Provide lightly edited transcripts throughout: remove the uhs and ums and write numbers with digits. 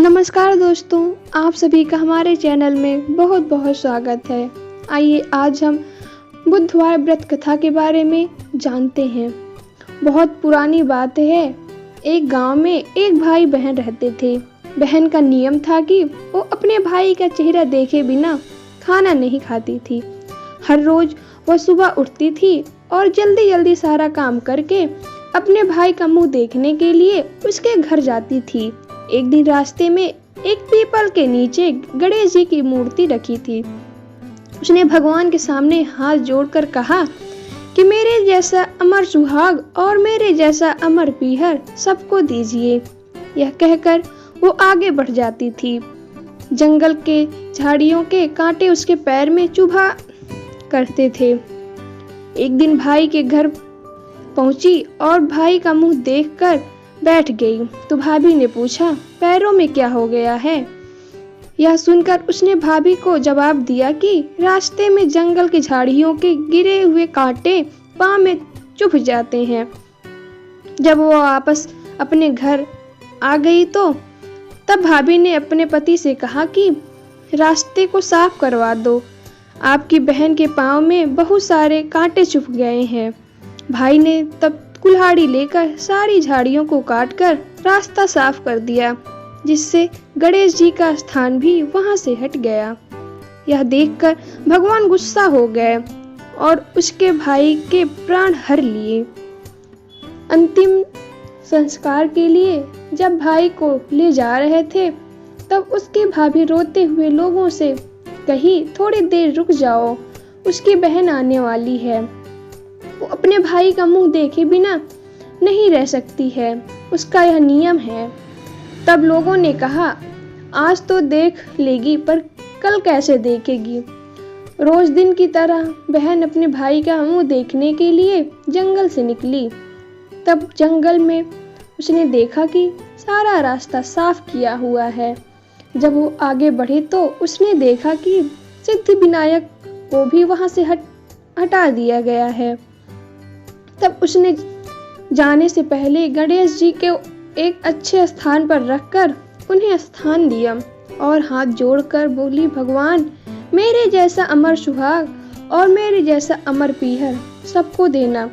नमस्कार दोस्तों, आप सभी का हमारे चैनल में बहुत बहुत स्वागत है। आइए आज हम बुधवार व्रत कथा के बारे में जानते हैं। बहुत पुरानी बात है। एक गांव में एक भाई बहन रहते थे। बहन का नियम था कि वो अपने भाई का चेहरा देखे बिना खाना नहीं खाती थी। हर रोज वह सुबह उठती थी और जल्दी जल्दी सारा काम करके अपने भाई का मुंह देखने के लिए उसके घर जाती थी। एक दिन रास्ते में एक पीपल के नीचे गणेश जी की मूर्ति रखी थी। उसने भगवान के सामने हाथ जोड़कर कहा कि मेरे जैसा अमर सुहाग और मेरे जैसा अमर पीहर सबको दीजिए। यह कहकर वो आगे बढ़ जाती थी। जंगल के झाड़ियों के कांटे उसके पैर में चुभा करते थे। एक दिन भाई के घर पहुंची और भाई का मुंह देखकर बैठ गई तो भाभी ने पूछा, पैरों में क्या हो गया है? यह सुनकर उसने भाभी को जवाब दिया कि रास्ते में जंगल की झाड़ियों के गिरे हुए कांटे पांव में चुभ जाते हैं। जब वो वापस अपने घर आ गई तो तब भाभी ने अपने पति से कहा कि रास्ते को साफ करवा दो, आपकी बहन के पांव में बहुत सारे कांटे चुभ गए हैं। भाई ने तब कुल्हाड़ी लेकर सारी झाड़ियों को काटकर रास्ता साफ कर दिया, जिससे गणेश जी का स्थान भी वहां से हट गया। यह देखकर भगवान गुस्सा हो गए और उसके भाई के प्राण हर लिए। अंतिम संस्कार के लिए जब भाई को ले जा रहे थे तब उसकी भाभी रोते हुए लोगों से कही, थोड़ी देर रुक जाओ, उसकी बहन आने वाली है। वो अपने भाई का मुंह देखे बिना नहीं रह सकती है, उसका यह नियम है। तब लोगों ने कहा, आज तो देख लेगी पर कल कैसे देखेगी? रोज दिन की तरह बहन अपने भाई का मुंह देखने के लिए जंगल से निकली। तब जंगल में उसने देखा कि सारा रास्ता साफ किया हुआ है। जब वो आगे बढ़ी तो उसने देखा कि सिद्धिविनायक को भी वहां से हटा दिया गया है। तब उसने जाने से पहले गणेश जी के एक अच्छे स्थान पर रखकर उन्हें स्थान दिया और हाथ जोड़कर बोली, भगवान मेरे जैसा अमर सुहाग और मेरे जैसा अमर पीहर सबको देना।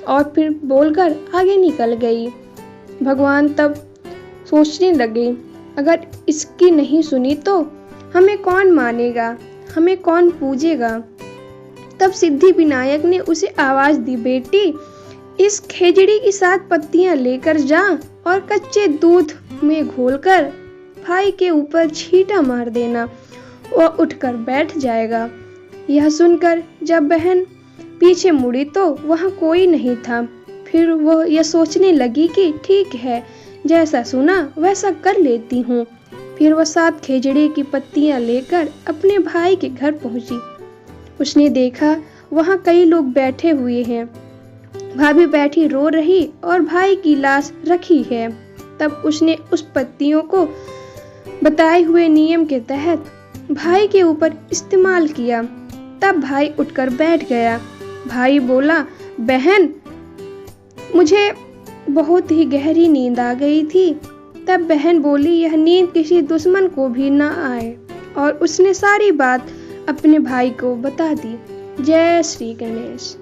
और फिर बोलकर आगे निकल गई। भगवान तब सोचने लगे, अगर इसकी नहीं सुनी तो हमें कौन मानेगा, हमें कौन पूजेगा? तब सिद्धिविनायक ने उसे आवाज दी, बेटी इस खेजड़ी की 7 पत्तियां लेकर जा और कच्चे दूध में घोलकर भाई के ऊपर छींटा मार देना, वह उठकर बैठ जाएगा। यह सुनकर जब बहन पीछे मुड़ी तो वहां कोई नहीं था। फिर वह यह सोचने लगी कि ठीक है, जैसा सुना वैसा कर लेती हूँ। फिर वह 7 खेजड़ी की पत्तियां लेकर अपने भाई के घर पहुंची। उसने देखा वहां कई लोग बैठे हुए हैं। भाभी बैठी रो रही और भाई की लाश रखी है। तब उसने उस पत्तियों को बताए हुए नियम के तहत भाई के ऊपर इस्तेमाल किया। तब भाई उठकर बैठ गया। भाई बोला, बहन मुझे बहुत ही गहरी नींद आ गई थी। तब बहन बोली, यह नींद किसी दुश्मन को भी ना आए, और उसने सारी बात अपने भाई को बता दी। जय श्री गणेश।